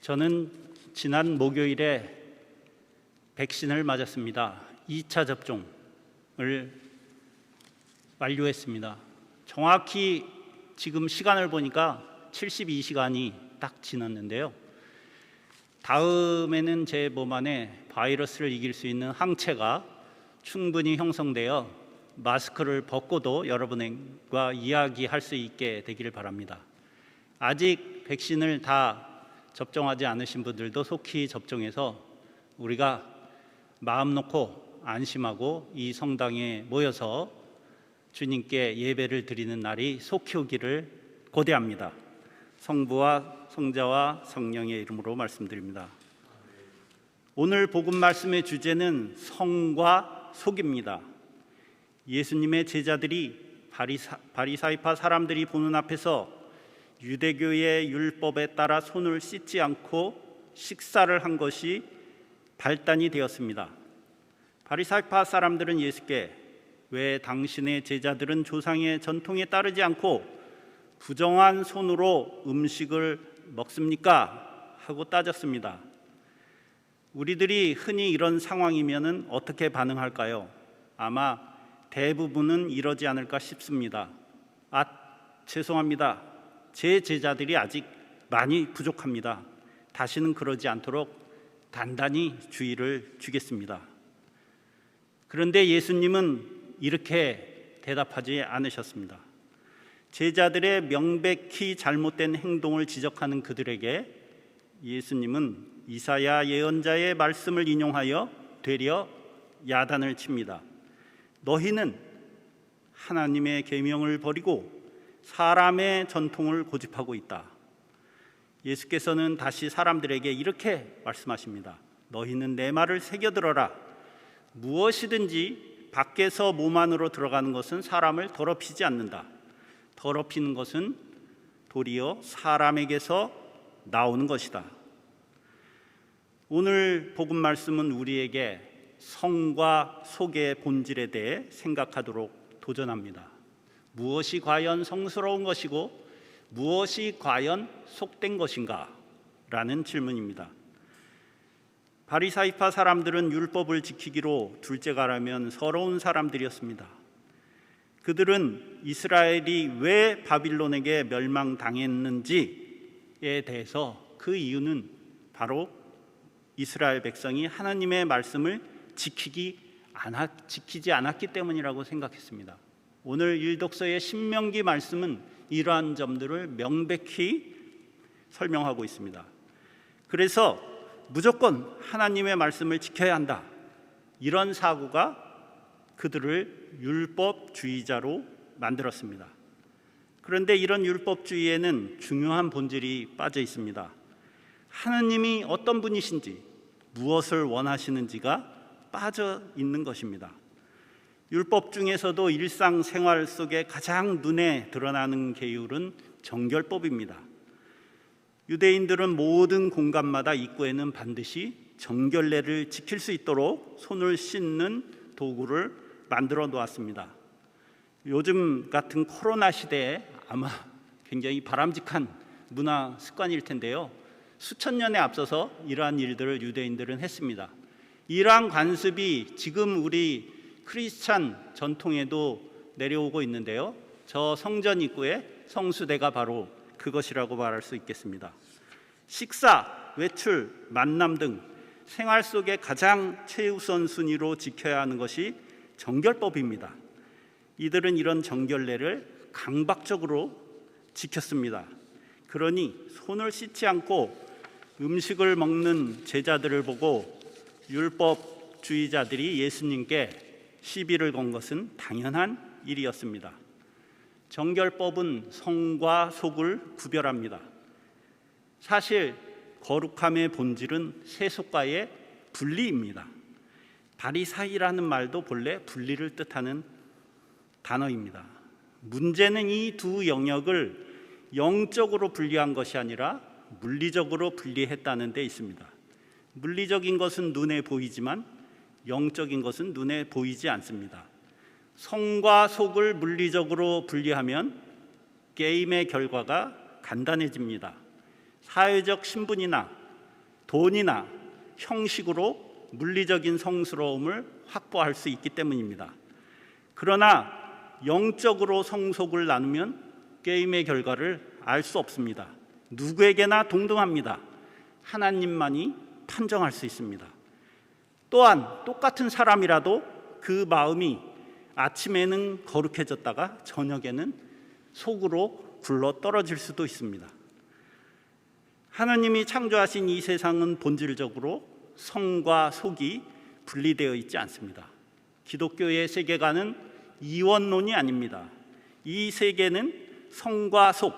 저는 지난 목요일에 백신을 맞았습니다. 2차 접종을 완료했습니다. 정확히 지금 시간을 보니까 72시간이 딱 지났는데요. 다음에는 제 몸 안에 바이러스를 이길 수 있는 항체가 충분히 형성되어 마스크를 벗고도 여러분과 이야기할 수 있게 되기를 바랍니다. 아직 백신을 다 접종하지 않으신 분들도 속히 접종해서 우리가 마음 놓고 안심하고 이 성당에 모여서 주님께 예배를 드리는 날이 속히 오기를 고대합니다. 성부와 성자와 성령의 이름으로 말씀드립니다. 오늘 복음 말씀의 주제는 성과 속입니다. 예수님의 제자들이 바리사이파 사람들이 보는 앞에서 유대교의 율법에 따라 손을 씻지 않고 식사를 한 것이 발단이 되었습니다. 바리사이파 사람들은 예수께 왜 당신의 제자들은 조상의 전통에 따르지 않고 부정한 손으로 음식을 먹습니까? 하고 따졌습니다. 우리들이 흔히 이런 상황이면 어떻게 반응할까요? 아마 대부분은 이러지 않을까 싶습니다. 죄송합니다. 제 제자들이 아직 많이 부족합니다. 다시는 그러지 않도록 단단히 주의를 주겠습니다. 그런데 예수님은 이렇게 대답하지 않으셨습니다. 제자들의 명백히 잘못된 행동을 지적하는 그들에게 예수님은 이사야 예언자의 말씀을 인용하여 되려 야단을 칩니다. 너희는 하나님의 계명을 버리고 사람의 전통을 고집하고 있다. 예수께서는 다시 사람들에게 이렇게 말씀하십니다. 너희는 내 말을 새겨들어라. 무엇이든지 밖에서 몸 안으로 들어가는 것은 사람을 더럽히지 않는다. 더럽히는 것은 도리어 사람에게서 나오는 것이다. 오늘 복음 말씀은 우리에게 성과 속의 본질에 대해 생각하도록 도전합니다. 무엇이 과연 성스러운 것이고 무엇이 과연 속된 것인가? 라는 질문입니다. 바리사이파 사람들은 율법을 지키기로 둘째가라면 서러운 사람들이었습니다. 그들은 이스라엘이 왜 바빌론에게 멸망당했는지에 대해서 그 이유는 바로 이스라엘 백성이 하나님의 말씀을 지키지 않았기 때문이라고 생각했습니다. 오늘 일독서의 신명기 말씀은 이러한 점들을 명백히 설명하고 있습니다. 그래서 무조건 하나님의 말씀을 지켜야 한다. 이런 사고가 그들을 율법주의자로 만들었습니다. 그런데 이런 율법주의에는 중요한 본질이 빠져 있습니다. 하나님이 어떤 분이신지, 무엇을 원하시는지가 빠져 있는 것입니다. 율법 중에서도 일상생활 속에 가장 눈에 드러나는 계율은 정결법입니다. 유대인들은 모든 공간마다 입구에는 반드시 정결례를 지킬 수 있도록 손을 씻는 도구를 만들어 놓았습니다. 요즘 같은 코로나 시대에 아마 굉장히 바람직한 문화 습관일 텐데요. 수천 년에 앞서서 이러한 일들을 유대인들은 했습니다. 이러한 관습이 지금 우리 크리스찬 전통에도 내려오고 있는데요. 저 성전 입구에 성수대가 바로 그것이라고 말할 수 있겠습니다. 식사, 외출, 만남 등 생활 속에 가장 최우선 순위로 지켜야 하는 것이 정결법입니다. 이들은 이런 정결례를 강박적으로 지켰습니다. 그러니 손을 씻지 않고 음식을 먹는 제자들을 보고 율법주의자들이 예수님께 시비를 건 것은 당연한 일이었습니다. 정결법은 성과 속을 구별합니다. 사실 거룩함의 본질은 세속과의 분리입니다. 바리사이라는 말도 본래 분리를 뜻하는 단어입니다. 문제는 이 두 영역을 영적으로 분리한 것이 아니라 물리적으로 분리했다는 데 있습니다. 물리적인 것은 눈에 보이지만 영적인 것은 눈에 보이지 않습니다. 성과 속을 물리적으로 분리하면 게임의 결과가 간단해집니다. 사회적 신분이나 돈이나 형식으로 물리적인 성스러움을 확보할 수 있기 때문입니다. 그러나 영적으로 성속을 나누면 게임의 결과를 알 수 없습니다. 누구에게나 동등합니다. 하나님만이 판정할 수 있습니다. 또한 똑같은 사람이라도 그 마음이 아침에는 거룩해졌다가 저녁에는 속으로 굴러 떨어질 수도 있습니다. 하나님이 창조하신 이 세상은 본질적으로 성과 속이 분리되어 있지 않습니다. 기독교의 세계관은 이원론이 아닙니다. 이 세계는 성과 속,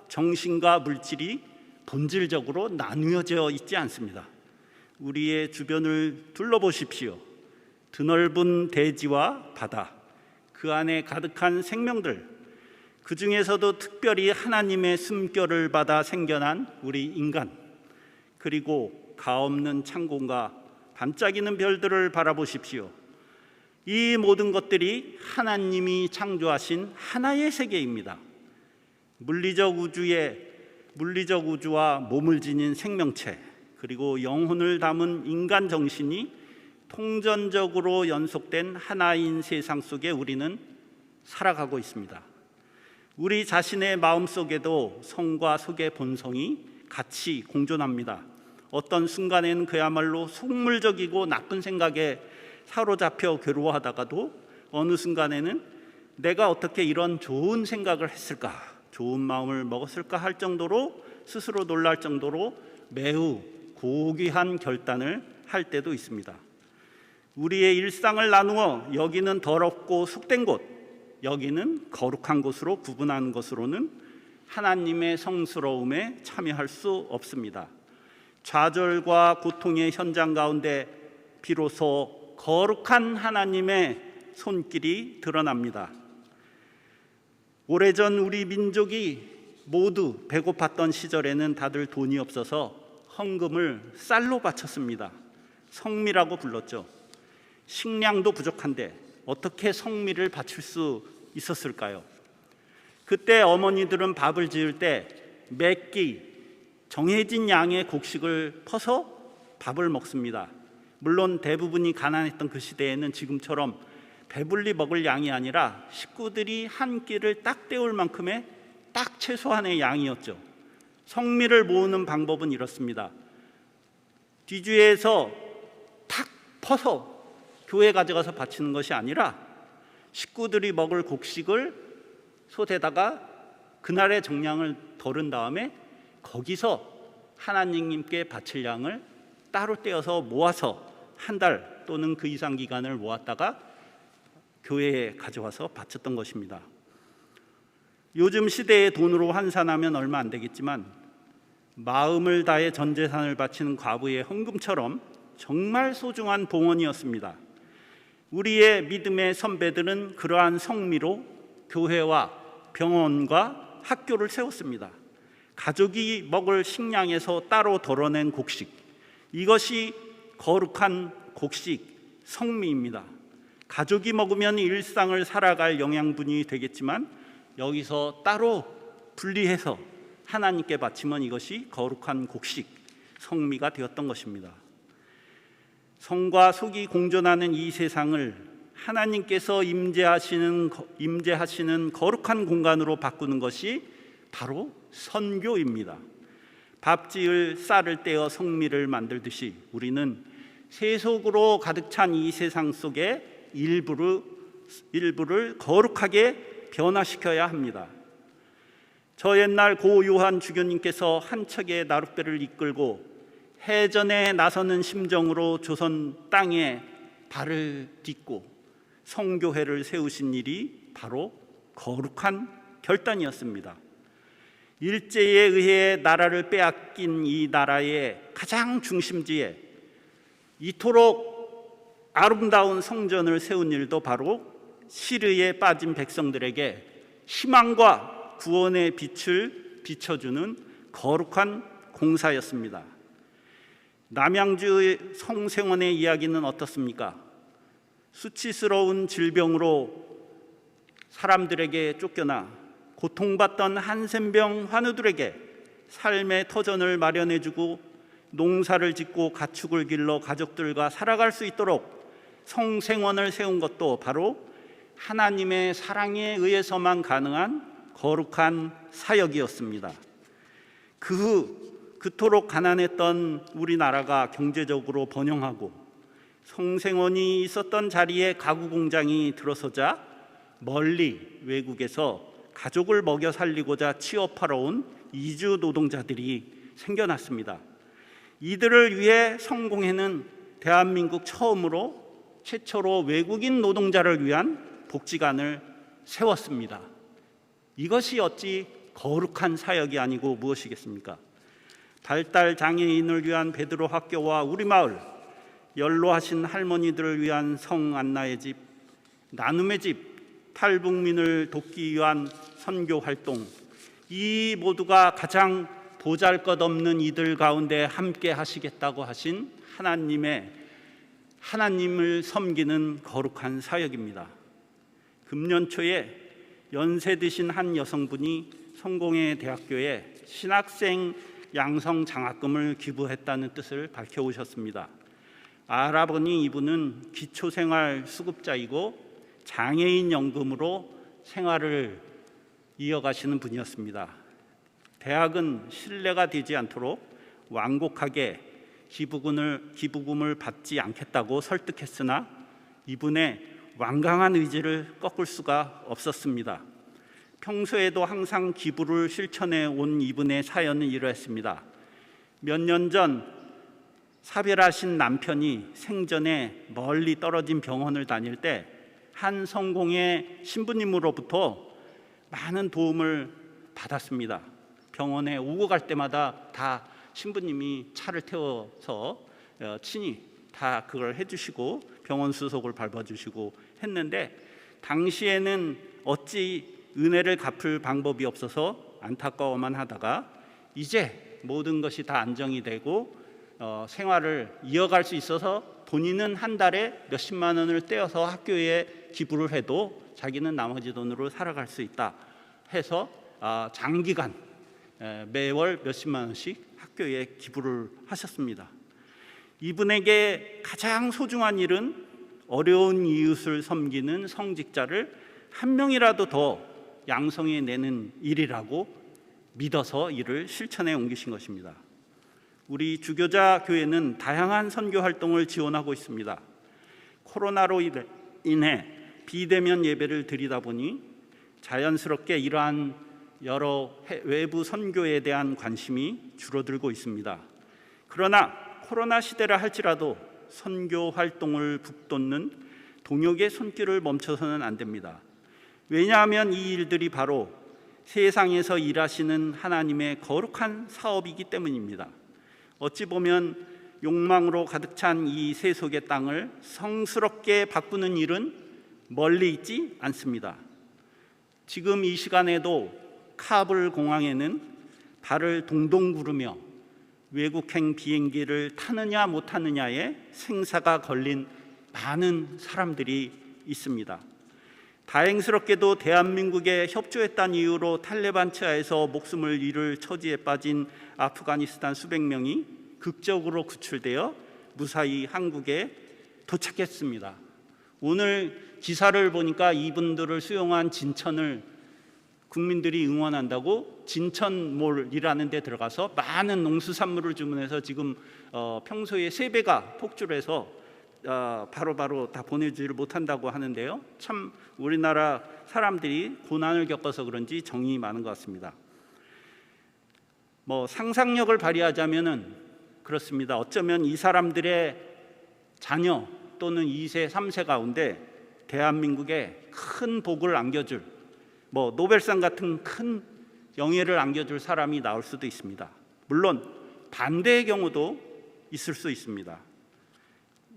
정신과 물질이 본질적으로 나누어져 있지 않습니다. 우리의 주변을 둘러보십시오. 드넓은 대지와 바다, 그 안에 가득한 생명들, 그 중에서도 특별히 하나님의 숨결을 받아 생겨난 우리 인간, 그리고 가없는 창공과 반짝이는 별들을 바라보십시오. 이 모든 것들이 하나님이 창조하신 하나의 세계입니다. 물리적 우주와 몸을 지닌 생명체, 그리고 영혼을 담은 인간 정신이 통전적으로 연속된 하나인 세상 속에 우리는 살아가고 있습니다. 우리 자신의 마음속에도 성과 속의 본성이 같이 공존합니다. 어떤 순간에는 그야말로 속물적이고 나쁜 생각에 사로잡혀 괴로워하다가도 어느 순간에는 내가 어떻게 이런 좋은 생각을 했을까, 좋은 마음을 먹었을까 할 정도로 스스로 놀랄 정도로 매우 고귀한 결단을 할 때도 있습니다. 우리의 일상을 나누어 여기는 더럽고 속된 곳, 여기는 거룩한 곳으로 구분하는 것으로는 하나님의 성스러움에 참여할 수 없습니다. 좌절과 고통의 현장 가운데 비로소 거룩한 하나님의 손길이 드러납니다. 오래전 우리 민족이 모두 배고팠던 시절에는 다들 돈이 없어서 헌금을 쌀로 바쳤습니다. 성미라고 불렀죠. 식량도 부족한데 어떻게 성미를 바칠 수 있었을까요? 그때 어머니들은 밥을 지을 때 몇 끼 정해진 양의 곡식을 퍼서 밥을 먹습니다. 물론 대부분이 가난했던 그 시대에는 지금처럼 배불리 먹을 양이 아니라 식구들이 한 끼를 딱 때울 만큼의 딱 최소한의 양이었죠. 성미를 모으는 방법은 이렇습니다. 뒤주에서 탁 퍼서 교회 가져가서 바치는 것이 아니라 식구들이 먹을 곡식을 솥에다가 그날의 정량을 덜은 다음에 거기서 하나님께 바칠 양을 따로 떼어서 모아서 한 달 또는 그 이상 기간을 모았다가 교회에 가져와서 바쳤던 것입니다. 요즘 시대의 돈으로 환산하면 얼마 안 되겠지만 마음을 다해 전 재산을 바치는 과부의 헌금처럼 정말 소중한 봉헌이었습니다. 우리의 믿음의 선배들은 그러한 성미로 교회와 병원과 학교를 세웠습니다. 가족이 먹을 식량에서 따로 덜어낸 곡식, 이것이 거룩한 곡식, 성미입니다. 가족이 먹으면 일상을 살아갈 영양분이 되겠지만 여기서 따로 분리해서 하나님께 바치면 이것이 거룩한 곡식, 성미가 되었던 것입니다. 성과 속이 공존하는 이 세상을 하나님께서 임재하시는 거룩한 공간으로 바꾸는 것이 바로 선교입니다. 밥 지을 쌀을 떼어 성미를 만들듯이 우리는 세속으로 가득 찬 이 세상 속에 일부를 거룩하게 변화시켜야 합니다. 저 옛날 고 요한 주교님께서 한 척의 나룻배를 이끌고 해전에 나서는 심정으로 조선 땅에 발을 딛고 성교회를 세우신 일이 바로 거룩한 결단이었습니다. 일제에 의해 나라를 빼앗긴 이 나라의 가장 중심지에 이토록 아름다운 성전을 세운 일도 바로 시르에 빠진 백성들에게 희망과 구원의 빛을 비춰주는 거룩한 공사였습니다. 남양주의 성생원의 이야기는 어떻습니까? 수치스러운 질병으로 사람들에게 쫓겨나 고통받던 한센병 환우들에게 삶의 터전을 마련해주고 농사를 짓고 가축을 길러 가족들과 살아갈 수 있도록 성생원을 세운 것도 바로 하나님의 사랑에 의해서만 가능한 거룩한 사역이었습니다. 그토록 가난했던 우리나라가 경제적으로 번영하고 성생원이 있었던 자리에 가구 공장이 들어서자 멀리 외국에서 가족을 먹여 살리고자 취업하러 온 이주 노동자들이 생겨났습니다. 이들을 위해 성공회는 대한민국 최초로 외국인 노동자를 위한 복지관을 세웠습니다. 이것이 어찌 거룩한 사역이 아니고 무엇이겠습니까? 발달 장애인을 위한 베드로 학교와 우리 마을, 연로하신 할머니들을 위한 성 안나의 집, 나눔의 집, 탈북민을 돕기 위한 선교 활동, 이 모두가 가장 보잘것없는 이들 가운데 함께 하시겠다고 하신 하나님을 섬기는 거룩한 사역입니다. 금년 초에 연세 드신 한 여성분이 성공회 대학교에 신학생 양성 장학금을 기부했다는 뜻을 밝혀오셨습니다. 알아보니 이분은 기초생활 수급자이고 장애인 연금으로 생활을 이어가시는 분이었습니다. 대학은 신뢰가 되지 않도록 완곡하게 기부금을 받지 않겠다고 설득했으나 이분의 완강한 의지를 꺾을 수가 없었습니다. 평소에도 항상 기부를 실천해 온 이분의 사연은 이러했습니다. 몇 년 전 사별하신 남편이 생전에 멀리 떨어진 병원을 다닐 때 한 성공의 신부님으로부터 많은 도움을 받았습니다. 병원에 오고 갈 때마다 다 신부님이 차를 태워서 친히 다 그걸 해주시고 병원 수속을 밟아주시고 했는데 당시에는 어찌 은혜를 갚을 방법이 없어서 안타까워만 하다가 이제 모든 것이 다 안정이 되고 생활을 이어갈 수 있어서 본인은 한 달에 몇십만 원을 떼어서 학교에 기부를 해도 자기는 나머지 돈으로 살아갈 수 있다 해서 장기간 매월 몇십만 원씩 학교에 기부를 하셨습니다. 이분에게 가장 소중한 일은 어려운 이웃을 섬기는 성직자를 한 명이라도 더 양성해 내는 일이라고 믿어서 이를 실천해 옮기신 것입니다. 우리 주교자 교회는 다양한 선교 활동을 지원하고 있습니다. 코로나로 인해 비대면 예배를 드리다 보니 자연스럽게 이러한 여러 외부 선교에 대한 관심이 줄어들고 있습니다. 그러나 코로나 시대라 할지라도 선교 활동을 북돋는 동역의 손길을 멈춰서는 안 됩니다. 왜냐하면 이 일들이 바로 세상에서 일하시는 하나님의 거룩한 사업이기 때문입니다. 어찌 보면 욕망으로 가득 찬 이 세속의 땅을 성스럽게 바꾸는 일은 멀리 있지 않습니다. 지금 이 시간에도 카불 공항에는 발을 동동 구르며 외국행 비행기를 타느냐 못 타느냐에 생사가 걸린 많은 사람들이 있습니다. 다행스럽게도 대한민국에 협조했다는 이유로 탈레반 치하에서 목숨을 잃을 처지에 빠진 아프가니스탄 수백 명이 극적으로 구출되어 무사히 한국에 도착했습니다. 오늘 기사를 보니까 이분들을 수용한 진천을 국민들이 응원한다고 진천몰이라는 데 들어가서 많은 농수산물을 주문해서 지금 평소에 3배가 폭주해서 바로바로 다 보내지를 못한다고 하는데요. 참 우리나라 사람들이 고난을 겪어서 그런지 정이 많은 것 같습니다. 상상력을 발휘하자면은 그렇습니다. 어쩌면 이 사람들의 자녀 또는 2세, 3세 가운데 대한민국에 큰 복을 안겨줄 노벨상 같은 큰 영예를 안겨줄 사람이 나올 수도 있습니다. 물론 반대의 경우도 있을 수 있습니다.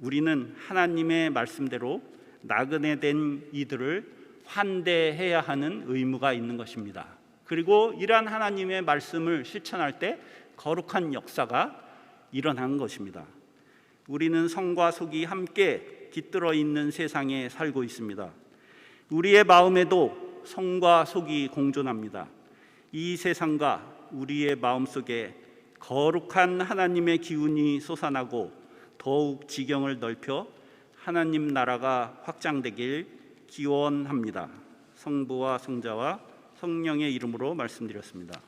우리는 하나님의 말씀대로 나그네 된 이들을 환대해야 하는 의무가 있는 것입니다. 그리고 이러한 하나님의 말씀을 실천할 때 거룩한 역사가 일어나는 것입니다. 우리는 성과 속이 함께 깃들어 있는 세상에 살고 있습니다. 우리의 마음에도 성과 속이 공존합니다. 이 세상과 우리의 마음속에 거룩한 하나님의 기운이 솟아나고 더욱 지경을 넓혀 하나님 나라가 확장되길 기원합니다. 성부와 성자와 성령의 이름으로 말씀드렸습니다.